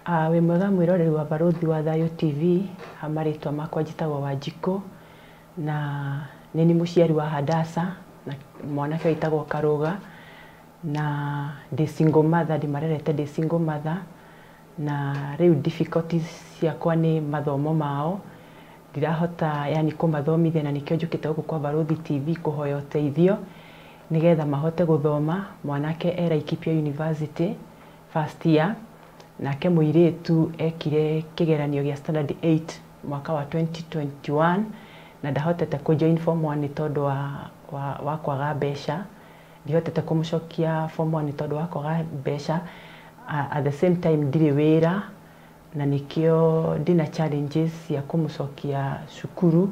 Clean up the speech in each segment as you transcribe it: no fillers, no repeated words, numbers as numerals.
Wĩ mwega mwĩroreri wa Barũthi wa Thayũ TV, marĩtwa makwa njĩtagwo Wanjikũ na nĩ mũciari wa Hadasa na mwanake wĩtagwo Karũga na ndĩ single mother, ndĩmarerete ndĩ single mother na rĩu difficulties ciakwa nĩ mathomo mao, ndirahota yani kũmathomithia na nĩkĩo njũkĩte gũkũ kwa Barũthi TV kũhoya ũteithio nĩgetha mahote gũthoma. Mwanake e Laikipia University first year, nake mũirĩtu ekire kĩgeranio gĩa standard 8 mwaka wa 2021 na ndahotete kũjoin form 1 nĩ tondũ wa kwaga mbeca. Ndihotete kũmũcokia form 1 nĩ tondũ wa kwaga mbeca. At the same time ndirĩ wĩra na nĩkĩo ndĩna challenges cia kũmũcokia cukuru.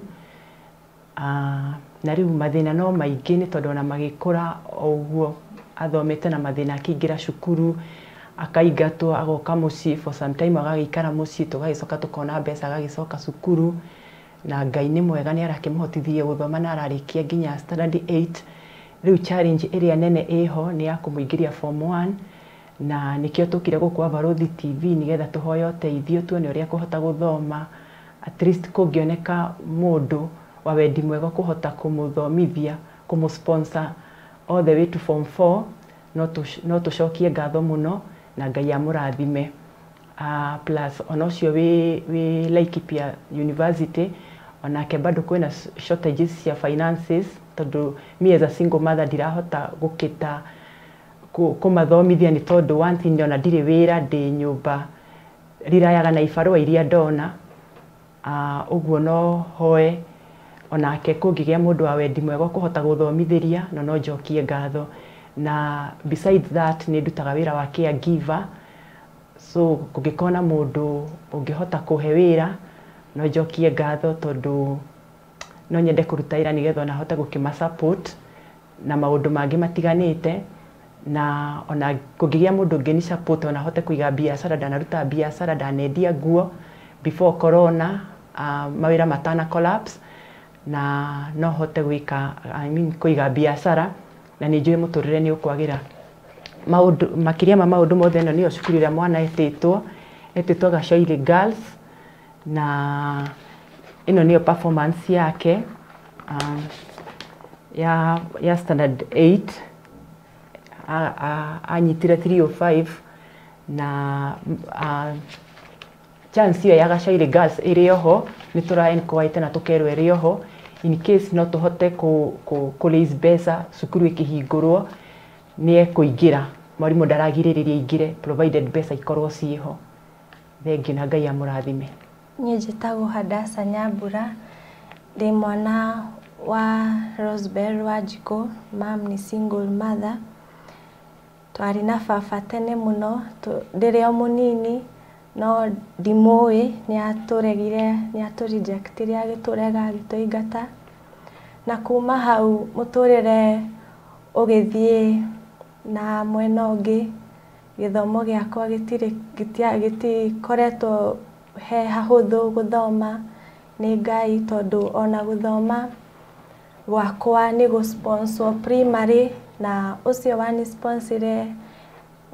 Na rĩu mathĩna no maingĩ nĩ tondũ ona magĩkũra ũguo athomete na mathĩna akĩingĩra cukuru akaingatwo agoka mũciĩ for some time agagĩikara mũciĩ, tũgagĩcoka tũkona mbeca agagĩcoka cukuru, na Ngai nĩ mwega nĩ arakĩmũhotithia gũthoma na ararĩkia nginya standard 8. Rĩu challenge ĩrĩa nene ĩho nĩ ya kũmũingĩria form 1 na nĩkĩo tũkire gũkũ kwa Barũthi TV nĩgetha tũhoye ũteithio tuone ũrĩa kũhota gũthoma, at least kũngĩoneka mũndũ wa wendi mwega kũhota kũmũthomithia, kũmũsponsor all the way to form 4 no tũcokie ngatho mũno na Ngai amũrathime. Plus ona ũcio wĩ Laikipia University onake bado kwĩna shortages cia finances tondũ me as a single mother ndirahota gũkĩta kũmathomithia nĩ tondũ one thing ona ndirĩ wĩra, ndĩ nyũmba rirayaga na ibarũa iria ndona. Ũguo no hoe onake kũngĩgĩa mũndũ wa wendi mwega kũhota gũthomithĩria no njokie ngatho. Na besides that nĩ ndutaga wĩra wa caregiver, so kũngĩkona mũndũ ũngĩhota kũhe wĩra no njokie ngatho tondũ no nyende kũruta wĩra nĩgetha ona hote gũkĩmasupport na maũndũ mangĩ matiganĩte. Na ona kũngĩgĩa mũndũ ũngĩ ni support ona hote kũiga biacara, ndanaruta biacara, ndanendia nguo before corona, mawĩra matana collapse na no hote gwĩka kũiga biacara na nĩ njũĩ mũtũrĩre nĩ ũkwagĩra. Maũndũ makĩria ma maũndũ mothe ĩno nĩyo cukuru ĩrĩa mwana etĩtwo Gacoiri Girls na ĩno nĩyo performance yake ya standard 8. Anyitire 305 na chance ĩyo ya Gacoiri Girls ĩrĩ oho nĩ tũra-enquire na tũkerwo ĩrĩ oho in case no tũhote kũ-raise mbeca cukuru ĩkĩhingũrwo nĩ ekũingĩra, mwarimũ ndaragirĩrĩria aingĩre provided mbeca ikorwo ciĩho. Thengiũ na Ngai amũrathime. Niĩ njĩtagwo Hadasa Nyambura, ndĩ mwana wa Rosebel Wanjikũ, mam nĩ single mother. Twarĩ na baba tene mũno ndĩrĩ o mũnini no ndimũĩ, nĩ atũrejectire agĩtũrega agĩtũingata, na kuma hau mũtũrĩre ũgĩthiĩ na mwena ũngĩ. Gĩthomo gĩakwa gĩtikoretwo he hahũthũ gũthoma nĩ Ngai tondũ ona gũthoma gwakwa nĩ gũ-sponsor primary na ũcio wani-sponsire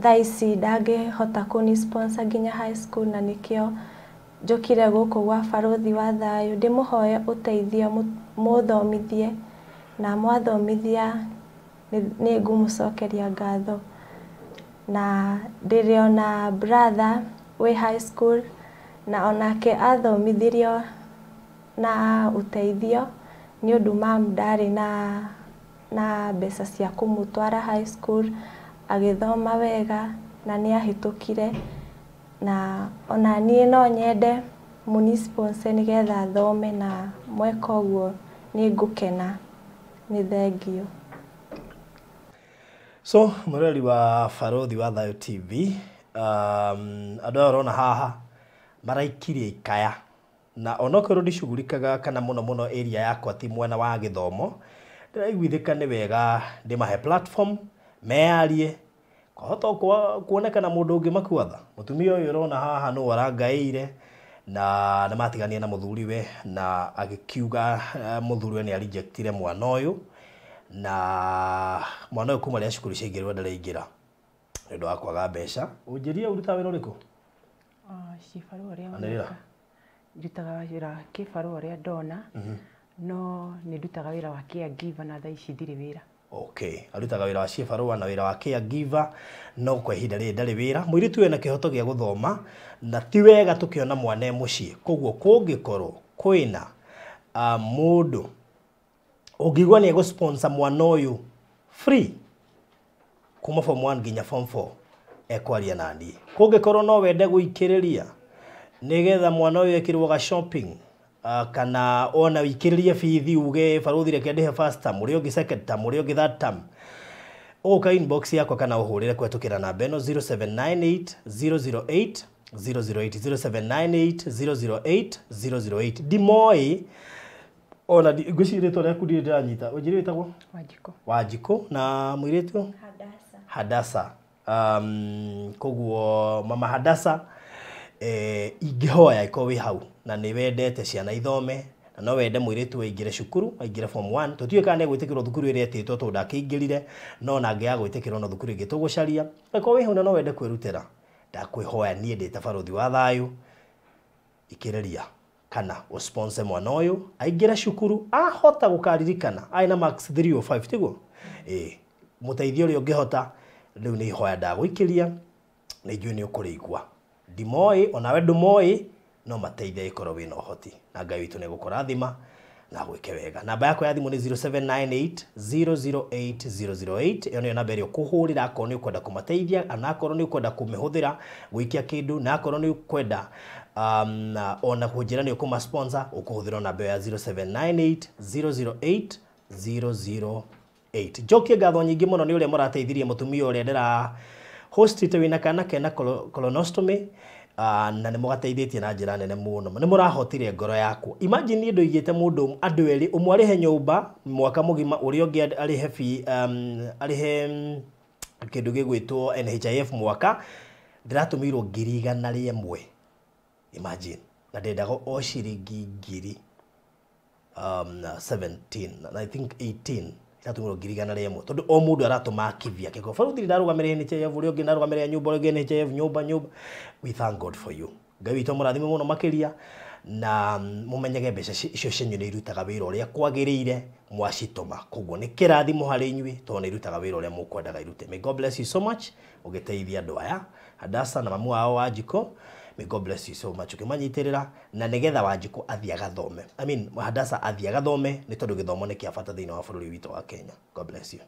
thaa ici ndangĩhota kũni-sponsor nginya high school, na nĩkĩo njũkire gũkũ gwa Barũthi wa Thayũ ndĩmũhoye ũteithio mũthomithie, na mwathomithia nĩ ngũmũcokeria ngatho. Na ndĩrĩ ona brother wĩ high school na onake athomithirio na ũteithio nĩ ũndũ mam ndarĩ na mbeca cia kũmũtwara high school, agĩthoma wega na nĩ ahĩtũkire. Na ona niĩ no nyende mũni-sponsor nĩgetha athome, na mweka ũguo nĩ ngũkena. Nĩ thengiũ. So mũrori wa Barũthi wa Thayũ TV, andũ aya ũrona haha maraikirie ikaya na onokorwo ndicugurikaga kana mũno area yakwa ti mwena wa gĩthomo, ndĩraiguithĩka nĩ wega ndĩmahe platform meyarie kũhota kuonekana mũndũ ũngĩ makuatha. Mũtumia ũyũ ũrona haha nĩ arangaĩire na nĩ matigania na mũthuriwe na agĩkiuga mũthuriwe nĩ arejectire mwana ũyũ na mwana ũyũ kuma rĩa cukuru ciaingĩrwo ndaraingĩra nĩ ũndũ wa kwaga mbeca. Ũnjĩrie ũruta wĩra ũrĩkũ? Cibarũa ũrĩa Anĩrĩra. ndutaga wĩra kĩbarũa ũrĩa ndona no nĩ ndutaga wĩra wa caregiver na thaa ici ndirĩ wĩra. Okay, arutaga wĩra wa cibarũa na wĩra wa caregiver no kwa ihinda rĩrĩ ndarĩ wĩra. Mũirĩtu wĩna kĩhoto gĩa gũthoma na ti wega tũkĩona mwana mũciĩ, koguo kũngĩkorwo kwĩna mũndũ ũngĩigua nĩ egũsponsor mwana ũyũ free kuma form 1 nginya form 4 ekwaria naniĩ. Kũngĩkorwo no wende gũikĩrĩria nĩgetha mwana ũyũ ekĩrwo ga shopping kana ona wikĩrĩrie bithi uge barũthi reke ndĩhe first term, ũrĩa ũngĩ second term, ũrĩa ũngĩ third term, ũka inbox yakwa kana ũhũrĩre kũhetũkĩra namba ĩno 0798 008 008 0798 008 ndimoĩ ona ngwĩciria rĩtwa rĩaku ndirĩ ndĩranyita. Ũnjĩrĩ wĩtagwo Wanjikũ na mũirĩtu Hadasa. Koguo mama Hadasa ingĩhoya iko wĩ hau na nĩ wendete ciana ithome na no wende mũirĩtu aingĩre cukuru, aingĩre form 1, tũtiũĩ kana egwĩtĩkĩrwo thukuru ĩrĩa etĩtwo tondũ ndakĩingĩrire, no na angĩaga gwĩtĩkĩrwo no thukuru ĩngĩ tũgũcaria. Ĩko wĩ hau na no wende kwĩrutĩra, ndakwĩhoya niĩ ndĩ ta barũthi wa thayũ, ikĩrĩria kana ũsponsor mwana ũyũ aingĩre cukuru ahota gũkaririkana aina max 3 or 5 tiguo. Mũteithio ũrĩa ũngĩhota rĩu nĩ ihoya ndagũikĩria na njũĩ nĩ ũkũrĩigua. Ndimoĩ onawe ndũmoĩ no mateithia ikorwo wĩna ũhoti na Ngai witũ nĩ gũkũrathima na gwĩke wega. Namba yakwa ya thimũ nĩ 0798 008 008. Ĩyo nĩyo namba ĩrĩa ũkũhũrĩra akorwo nĩ ũkwenda kũmateithia kana akorwo nĩ ũkwenda kũmĩhũthĩra gũikia kĩndũ na akorwo nĩ ũkwenda ona kũnjĩra nĩ ũkũmasponsor ũkũhũthĩra namba ya 0798 008 008. Njokie ngatho nyingĩ mũno nĩ ũrĩa mũrateithirie mũtumia ũrĩa ndĩra hostite wĩna kana kena colonostomy na nĩ mũgateithĩtie na njĩra nene mũno. Nĩ mũrahotire ngoro yakwa. Imagine nĩ ndoigĩte mũndũ andũ erĩ, ũmwe arĩhe nyũmba mwaka mũgima, ũrĩa ũngĩ arĩhe kĩndũ gĩgwĩtwo NHIF mwaka, ndĩratũmĩirwo 100,000. Imagine, na ndendaga o ciringi 17 I think 18 iratũmĩrwo 100,000 tondũ o mũndũ aratũma akithia kĩko. Barũthi ndarũgamĩrĩra NHIF, ũrĩa ũngĩ ndarũgamĩrĩra nyũmba, ũrĩa ũngĩ NHIF nyũmba. We thank God for you. Ngai witũ mũrathime mũno makĩria na mũmenyage mbeca icio cianyu nĩ irutaga wĩra ũrĩa kwagĩrĩire mwacitũma. Koguo nĩ kĩrathimo harĩ inyuĩ tondũ nĩ irutaga wĩra ũrĩa mũkwendaga irute. May God bless you so much ũgĩteithia andũ aya Hadasa na mamu wao Wanjikũ. May God bless you so much ukimanyitĩrĩra na nĩgetha Wanjikũ athiĩ agathome. I mean Hadasa athiĩ agathome nĩ tondũ gĩthomo nĩ kĩa bata thĩinĩ wa bũrũri witũ wa Kenya. God bless you.